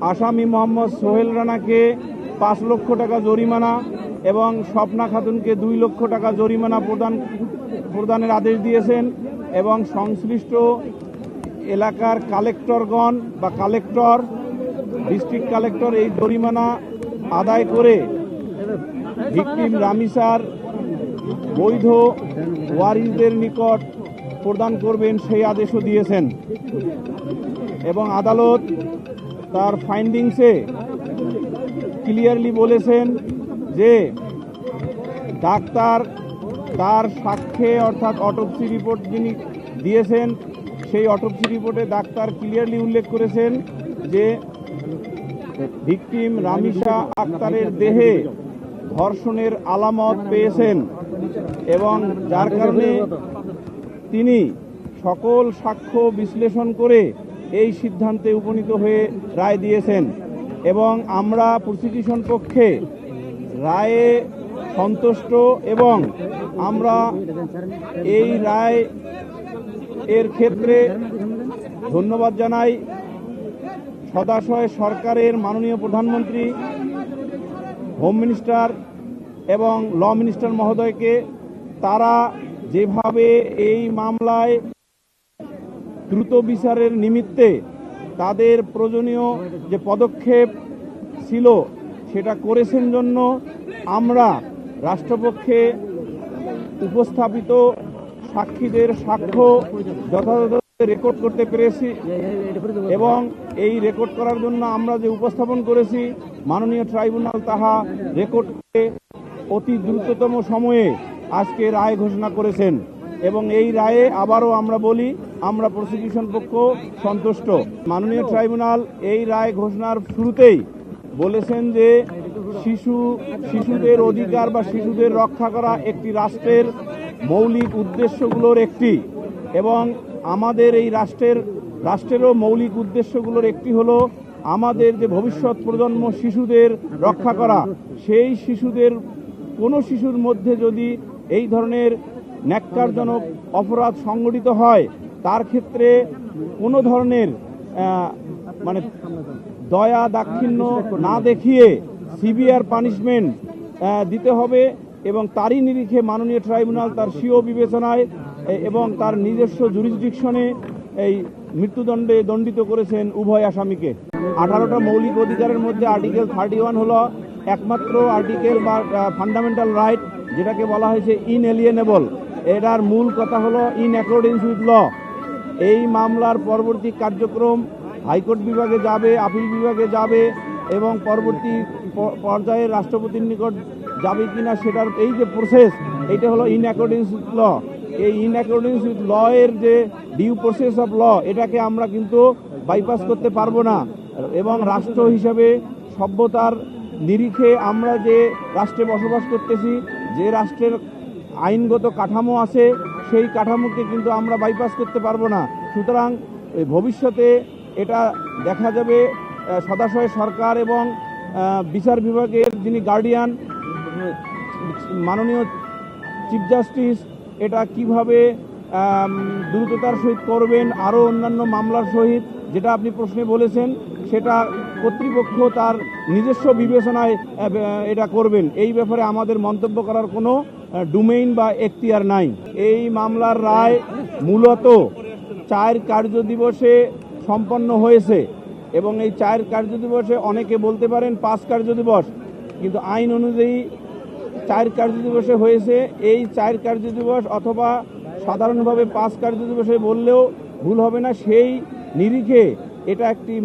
আসামি মোহাম্মদ সোহেল রানাকে 5 লক্ষ টাকা জরিমানা এবং স্বপ্না খাতুনকে 2 লক্ষ টাকা জরিমানা প্রদানের আদেশ দিয়েছেন এবং সংশ্লিষ্ট এলাকার কালেক্টরগণ বা কালেক্টর, ডিস্ট্রিক্ট কালেক্টর এই জরিমানা আদায় করে ভিকটিম রামিসার বৈধ ওয়ারিসদের নিকট প্রদান করবেন সেই আদেশও দিয়েছেন এবং আদালত তার ফাইন্ডিংসে ক্লিয়ারলি বলেছেন যে ডাক্তার তার সাক্ষ্যে অর্থাৎ অটোপসি রিপোর্ট যিনি দিয়েছেন সেই অটোপসি রিপোর্টে ডাক্তার ক্লিয়ারলি উল্লেখ করেছেন যে ভিকটিম রামিসা আক্তারের দেহে ধর্ষণের আলামত পেয়েছেন এবং যার কারণে তিনি সকল সাক্ষ্য বিশ্লেষণ করে এই সিদ্ধান্তে উপনীত হয়ে রায় দিয়েছেন এবং আমরা প্রসিকিউশন পক্ষে রায়ে সন্তুষ্ট এবং আমরা এই রায় এর ক্ষেত্রে ধন্যবাদ জানাই সদাশয় সরকারের মাননীয় প্রধানমন্ত্রী, হোম মিনিস্টার এবং ল মিনিস্টার মহোদয়কে। তারা যেভাবে এই মামলায় দ্রুত বিচারের নিমিত্তে তাদের প্রয়োজনীয় যে পদক্ষেপ ছিল সেটা করেছেন জন্য আমরা রাষ্ট্রপক্ষে উপস্থাপিত সাক্ষীদের সাক্ষ্য যথাযথ রেকর্ড করতে পেরেছি এবং এই রেকর্ড করার জন্য আমরা যে উপস্থাপন করেছি মাননীয় ট্রাইব্যুনাল তাহা রেকর্ড করে অতি দ্রুততম সময়ে আজকে রায় ঘোষণা করেছেন এবং এই রায়ে আবারও আমরা বলি আমরা প্রসিকিউশন পক্ষ সন্তুষ্ট। মাননীয় ট্রাইব্যুনাল এই রায় ঘোষণার শুরুতেই বলেছেন যে শিশুদের অধিকার বা শিশুদের রক্ষা করা একটি রাষ্ট্রের মৌলিক উদ্দেশ্যগুলোর একটি এবং আমাদের এই রাষ্ট্রেরও মৌলিক উদ্দেশ্যগুলোর একটি হলো আমাদের যে ভবিষ্যৎ প্রজন্ম শিশুদের রক্ষা করা। সেই শিশুদের কোনো শিশুর মধ্যে যদি এই ধরনের ন্যাক্কারজনক অপরাধ সংঘটিত হয় তার ক্ষেত্রে কোনো ধরনের দয়া দাক্ষিণ্য না দেখিয়ে সিভিয়ার পানিশমেন্ট দিতে হবে এবং তারই নিরিখে মাননীয় ট্রাইব্যুনাল তার স্বীয় বিবেচনায় এবং তার নিজস্ব জুরিসডিকশনে এই মৃত্যুদণ্ডে দণ্ডিত করেছেন উভয় আসামিকে। 18টা মৌলিক অধিকারের মধ্যে আর্টিকেল 31 হলো একমাত্র আর্টিকেল বা ফান্ডামেন্টাল রাইট যেটাকে বলা হয়েছে ইনএলিয়েনেবল। এটার মূল কথা হলো ইন অ্যাকর্ডিংস উইথ ল। এই মামলার পরবর্তী কার্যক্রম হাইকোর্ট বিভাগে যাবে, আপিল বিভাগে যাবে এবং পরবর্তী পর্যায়ে রাষ্ট্রপতির নিকট যাবে কিনা সেটার এই যে প্রসেস এইটা হলো ইন অ্যাকর্ডিংস উইথ ল। এই ইন অ্যাকর্ডিংস উইথ ল এর যে ডিউ প্রসেস অফ ল এটাকে আমরা কিন্তু বাইপাস করতে পারবো না এবং রাষ্ট্র হিসাবে সভ্যতার নিরিখে আমরা যে রাষ্ট্রে বসবাস করতেছি, যে রাষ্ট্রের আইনগত কাঠামো আছে সেই কাঠামোকে কিন্তু আমরা বাইপাস করতে পারবো না। সুতরাং ভবিষ্যতে এটা দেখা যাবে সদাশয় সরকার এবং বিচার বিভাগের যিনি গার্ডিয়ান মাননীয় চিফ জাস্টিস এটা কিভাবে দ্রুততার সহিত করবেন, আরও অন্যান্য মামলার সহিত যেটা আপনি প্রশ্নে বলেছেন সেটা কর্তৃপক্ষ তার নিজস্ব বিবেচনায় এটা করবেন। এই ব্যাপারে আমাদের মন্তব্য করার কোনো ডোমেইন বা এখতিয়ার নাই। এই মামলার রায় মূলত 4 কার্যদিবসে সম্পন্ন হয়েছে এবং এই 4 কার্যদিবসে অনেকে বলতে পারেন 5 কার্যদিবস, কিন্তু আইন অনুযায়ী 4 কার্যদিবসে হয়েছে। এই 4 কার্যদিবস অথবা সাধারণভাবে 5 কার্যদিবসে বললেও ভুল হবে না। সেই নিরিখে এটা একটি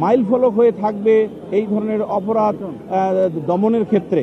মাইলফলক হয়ে থাকবে এই ধরনের অপরাধ দমনের ক্ষেত্রে।